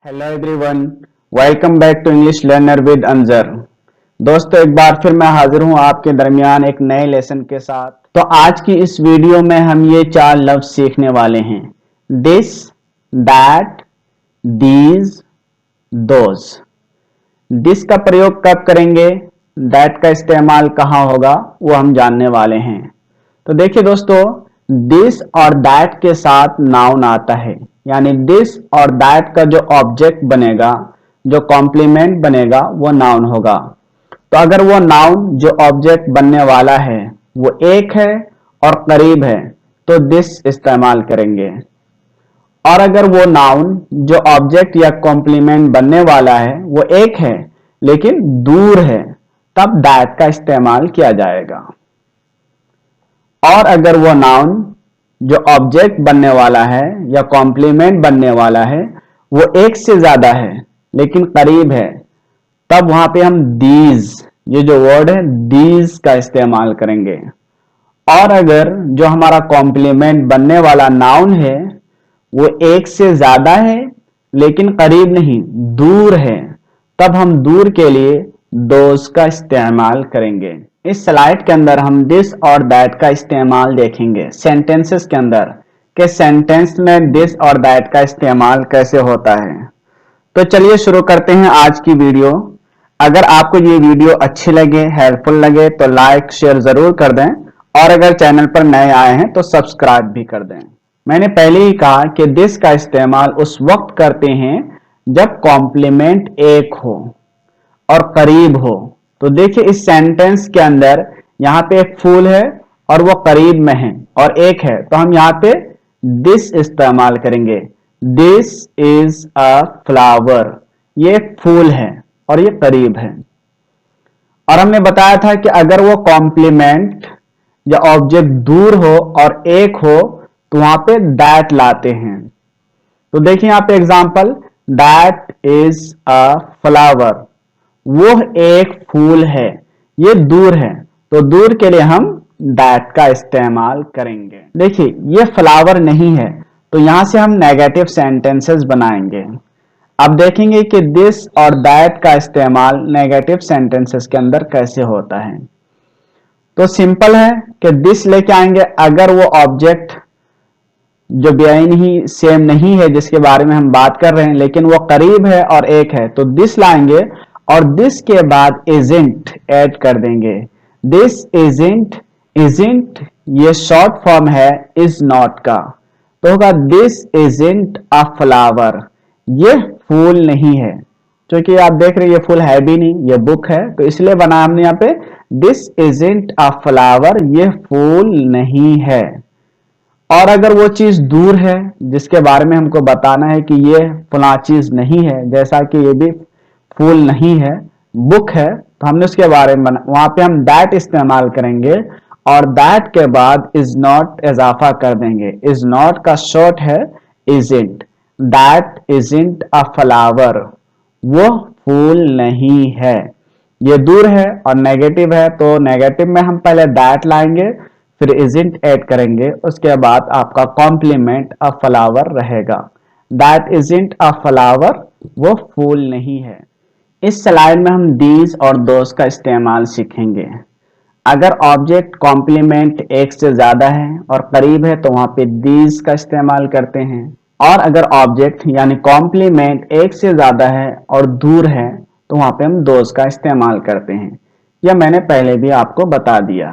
Hello everyone, welcome back to English learner with Anjar. दोस्तों, एक बार फिर मैं हाजिर हूं आपके दरमियान एक नए लेसन के साथ। तो आज की इस वीडियो में हम ये 4 लफ्ज सीखने वाले हैं। This, that, these, those. This का प्रयोग कब करेंगे, दैट का इस्तेमाल कहां होगा, वो हम जानने वाले हैं। तो देखिए दोस्तों, दिस और दैट के साथ नाउन आता है, यानी दिस और दैट का जो ऑब्जेक्ट बनेगा, जो कॉम्प्लीमेंट बनेगा, वो नाउन होगा। तो अगर वो नाउन जो ऑब्जेक्ट बनने वाला है वो एक है और करीब है तो दिस इस्तेमाल करेंगे। और अगर वो नाउन जो ऑब्जेक्ट या कॉम्प्लीमेंट बनने वाला है वो एक है लेकिन दूर है, तब दैट का इस्तेमाल किया जाएगा। और अगर वो नाउन जो ऑब्जेक्ट बनने वाला है या कॉम्प्लीमेंट बनने वाला है वो एक से ज्यादा है लेकिन करीब है, तब वहां पे हम दीज, ये जो वर्ड है दीज का इस्तेमाल करेंगे। और अगर जो हमारा कॉम्प्लीमेंट बनने वाला नाउन है वो एक से ज्यादा है लेकिन करीब नहीं, दूर है, तब हम दूर के लिए दोज का इस्तेमाल करेंगे। इस स्लाइड के अंदर हम दिस और दैट का इस्तेमाल देखेंगे सेंटेंसेस के अंदर, कि सेंटेंस में दिस और दैट का इस्तेमाल कैसे होता है। तो चलिए शुरू करते हैं आज की वीडियो। अगर आपको ये वीडियो अच्छी लगे, हेल्पफुल लगे तो लाइक शेयर जरूर कर दें, और अगर चैनल पर नए आए हैं तो सब्सक्राइब भी कर दें। मैंने पहले ही कहा कि दिस का इस्तेमाल उस वक्त करते हैं जब कॉम्प्लीमेंट एक हो और करीब हो। तो देखिए इस सेंटेंस के अंदर यहाँ पे एक फूल है और वो करीब में है और एक है, तो हम यहाँ पे दिस इस्तेमाल करेंगे। दिस इज अ फ्लावर, ये एक फूल है और ये करीब है। और हमने बताया था कि अगर वो कॉम्प्लीमेंट या ऑब्जेक्ट दूर हो और एक हो तो वहां पे दैट लाते हैं। तो देखिए यहाँ पे example, that is a flower, वो एक फूल है, ये दूर है, तो दूर के लिए हम दैट का इस्तेमाल करेंगे। देखिए ये फ्लावर नहीं है तो यहां से हम नेगेटिव सेंटेंसेस बनाएंगे। अब देखेंगे कि दिस और दैट का इस्तेमाल नेगेटिव सेंटेंसेस के अंदर कैसे होता है। तो सिंपल है कि दिस लेके आएंगे अगर वो ऑब्जेक्ट जो बेआईन ही सेम नहीं है जिसके बारे में हम बात कर रहे हैं, लेकिन वो करीब है और एक है, तो दिस लाएंगे और दिस के बाद इजंट ऐड कर देंगे। दिस इजंट, इजंट ये शॉर्ट फॉर्म है इज नॉट का, तो होगा दिस इजंट अ फ्लावर, ये फूल नहीं है। क्योंकि आप देख रहे हैं ये फूल है भी नहीं, ये बुक है, तो इसलिए बनाया हमने यहाँ पे दिस इजंट अ फ्लावर, ये फूल नहीं है। और अगर वो चीज दूर है जिसके बारे में हमको बताना है कि ये फला चीज नहीं है, जैसा कि ये भी फूल नहीं है, बुक है, तो हमने उसके बारे में वहां पे हम दैट इस्तेमाल करेंगे और दैट के बाद इज नॉट इजाफा कर देंगे। इज नॉट का शॉर्ट है isn't, that isn't a flower, वो फूल नहीं है। ये दूर है और नेगेटिव है, तो नेगेटिव में हम पहले दैट लाएंगे फिर इजंट ऐड करेंगे, उसके बाद आपका कॉम्प्लीमेंट अ फ्लावर रहेगा। दैट इजंट अ फ्लावर, वो फूल नहीं है। इस स्लाइड में हम दीज और दोस का इस्तेमाल सीखेंगे। अगर ऑब्जेक्ट कॉम्प्लीमेंट एक से ज्यादा है और करीब है तो वहां पे दीज का इस्तेमाल करते हैं। और अगर ऑब्जेक्ट यानी कॉम्प्लीमेंट एक से ज्यादा है और दूर है तो वहां पे हम दोस का इस्तेमाल करते हैं। यह मैंने पहले भी आपको बता दिया।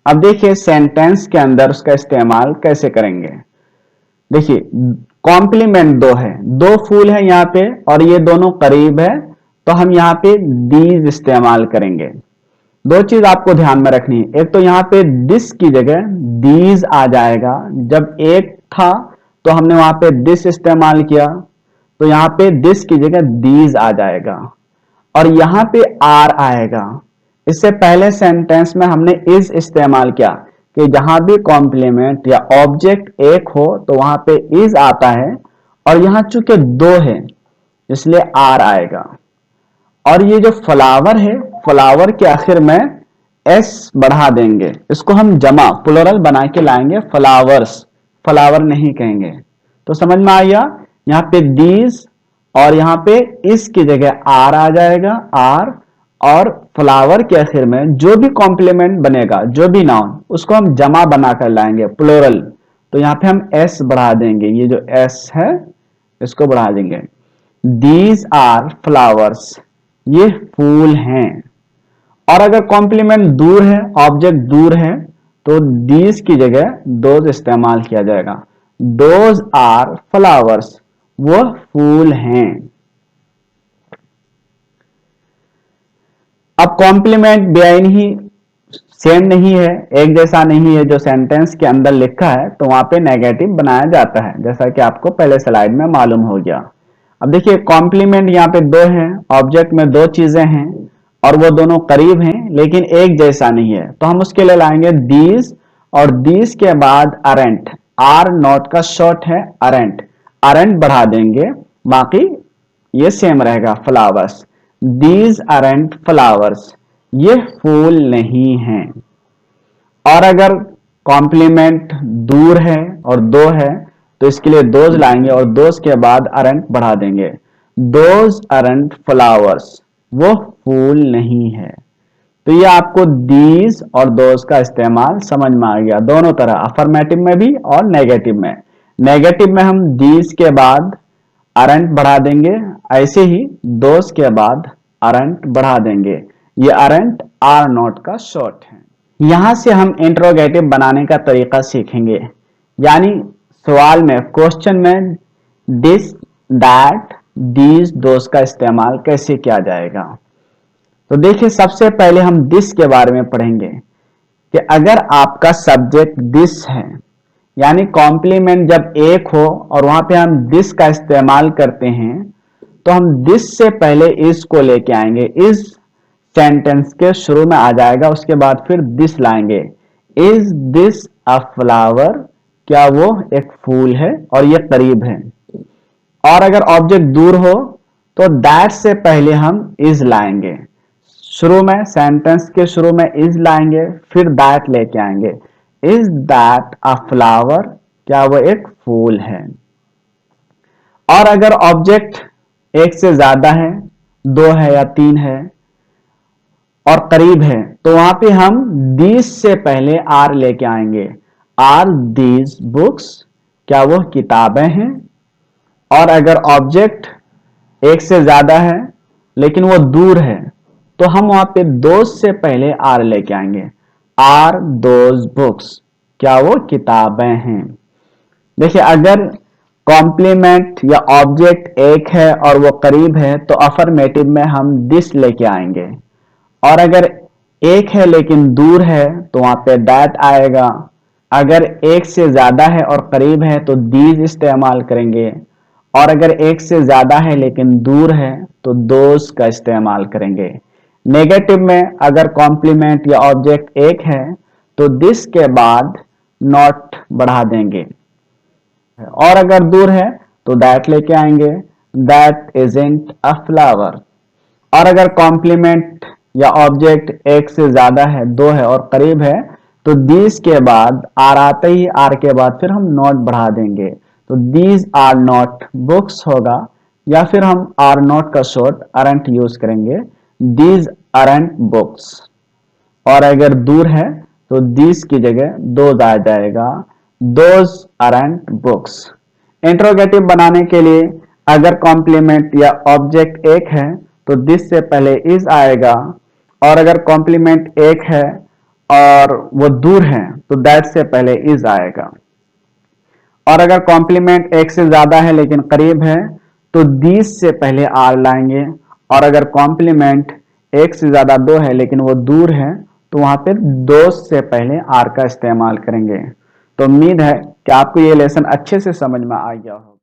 अब देखिए सेंटेंस के अंदर उसका इस्तेमाल कैसे करेंगे। देखिए कॉम्प्लीमेंट दो है, दो फूल है यहाँ पे और ये दोनों करीब है, तो हम यहाँ पे दीज इस्तेमाल करेंगे। दो चीज आपको ध्यान में रखनी है, एक तो यहाँ पे दिस की जगह दीज आ जाएगा। जब एक था तो हमने वहां पे दिस इस्तेमाल किया, तो यहाँ पे दिस की जगह दीज आ जाएगा और यहाँ पे आर आएगा। इससे पहले सेंटेंस में हमने इज इस्तेमाल किया कि जहां भी कॉम्प्लीमेंट या ऑब्जेक्ट एक हो तो वहां पे इज आता है, और यहां चूंकि दो है इसलिए आर आएगा। और ये जो फ्लावर है, फ्लावर के आखिर में एस बढ़ा देंगे, इसको हम जमा प्लुरल बना के लाएंगे, फ्लावर्स, फ्लावर नहीं कहेंगे। तो समझ में आ गया यहाँ पे दीज और यहाँ पे इसकी जगह आर आ जाएगा, आर, और फ्लावर के आखिर में जो भी कॉम्प्लीमेंट बनेगा, जो भी नाउन, उसको हम जमा बनाकर लाएंगे, प्लूरल। तो यहाँ पे हम एस बढ़ा देंगे, ये जो एस है इसको बढ़ा देंगे। दीज आर फ्लावर्स, ये फूल हैं। और अगर कॉम्प्लीमेंट दूर है, ऑब्जेक्ट दूर है, तो दीज की जगह दोज इस्तेमाल किया जाएगा। दोज आर फ्लावर्स, वो फूल हैं। अब कॉम्प्लीमेंट बेआईन ही सेम नहीं है, एक जैसा नहीं है जो सेंटेंस के अंदर लिखा है, तो वहां पे नेगेटिव बनाया जाता है, जैसा कि आपको पहले स्लाइड में मालूम हो गया। अब देखिए कॉम्प्लीमेंट यहाँ पे दो है, ऑब्जेक्ट में दो चीजें हैं और वो दोनों करीब हैं लेकिन एक जैसा नहीं है, तो हम उसके लिए लाएंगे दीज, और दीज के बाद अरेंट, आर नॉट का शॉर्ट है अरेंट, अरेंट बढ़ा देंगे, बाकी ये सेम रहेगा फ्लावर्स। दीज अरेंट फ्लावर्स, ये फूल नहीं हैं। और अगर कॉम्प्लीमेंट दूर है और दो है, तो इसके लिए दोज लाएंगे और दोज के बाद अरेंट बढ़ा देंगे। दोज अरेंट फ्लावर्स, वो फूल नहीं है। तो ये आपको दीज और दोज का इस्तेमाल समझ में आ गया, दोनों तरह, अफर्मेटिव में भी और नेगेटिव में। नेगेटिव में हम दीज के बाद अरेंट बढ़ा देंगे, ऐसे ही दोज के बाद अरेंट बढ़ा देंगे। ये अरेंट आर नॉट का शॉर्ट है। यहां से हम इंट्रोगेटिव बनाने का तरीका सीखेंगे, यानी सवाल में, क्वेश्चन में दिस, दैट, दीज, दोज का इस्तेमाल कैसे किया जाएगा। तो देखिए सबसे पहले हम दिस के बारे में पढ़ेंगे कि अगर आपका सब्जेक्ट दिस है, यानी कॉम्प्लीमेंट जब एक हो और वहां पे हम दिस का इस्तेमाल करते हैं, तो हम दिस से पहले इस को लेके आएंगे, इस सेंटेंस के शुरू में आ जाएगा, उसके बाद फिर दिस लाएंगे। इज दिस अ फ्लावर, क्या वो एक फूल है, और ये करीब है। और अगर ऑब्जेक्ट दूर हो तो दैट से पहले हम इज लाएंगे, शुरू में, सेंटेंस के शुरू में इज लाएंगे, फिर दैट लेके आएंगे। इज दैट अ फ्लावर, क्या वो एक फूल है। और अगर ऑब्जेक्ट एक से ज्यादा है, दो है या तीन है और करीब है, तो वहां पे हम दीज से पहले आर लेके आएंगे। आर दीज बुक्स, क्या वो किताबें हैं। और अगर ऑब्जेक्ट एक से ज्यादा है लेकिन वो दूर है, तो हम वहां पे दोज से पहले आर लेके आएंगे। आर दोज बुक्स, क्या वो किताबें हैं। देखिए अगर कॉम्प्लीमेंट या ऑब्जेक्ट एक है और वो करीब है, तो अफर्मेटिव में हम दिस लेके आएंगे। और अगर एक है लेकिन दूर है, तो वहां पे दैट आएगा। अगर एक से ज्यादा है और करीब है, तो दीज इस्तेमाल करेंगे। और अगर एक से ज्यादा है लेकिन दूर है, तो दोज का इस्तेमाल करेंगे। नेगेटिव में अगर कॉम्प्लीमेंट या ऑब्जेक्ट एक है, तो दिस के बाद नॉट बढ़ा देंगे। और अगर दूर है तो दैट लेके आएंगे। That isn't a flower. और अगर कॉम्प्लीमेंट या ऑब्जेक्ट एक से ज्यादा है, दो है और करीब है, तो दीज के बाद आर आते ही आर के बाद फिर हम नॉट बढ़ा देंगे। तो दीज आर नॉट बुक्स होगा, या फिर हम आर नॉट का शॉर्ट अरेंट यूज करेंगे। These aren't books. और अगर दूर है तो दीज की जगह दोज आ जाएगा। Those aren't books. इंट्रोगेटिव बनाने के लिए अगर कॉम्प्लीमेंट या ऑब्जेक्ट एक है तो दिस से पहले इज आएगा, और अगर कॉम्प्लीमेंट एक है और वो दूर है तो दैट से पहले इज आएगा। और अगर कॉम्प्लीमेंट एक से ज्यादा है लेकिन करीब है, तो दीस से पहले आर लाएंगे। और अगर कॉम्प्लीमेंट एक से ज्यादा दो है लेकिन वो दूर है, तो वहां पे दो से पहले आर का इस्तेमाल करेंगे। तो उम्मीद है कि आपको ये लेसन अच्छे से समझ में आ गया होगा।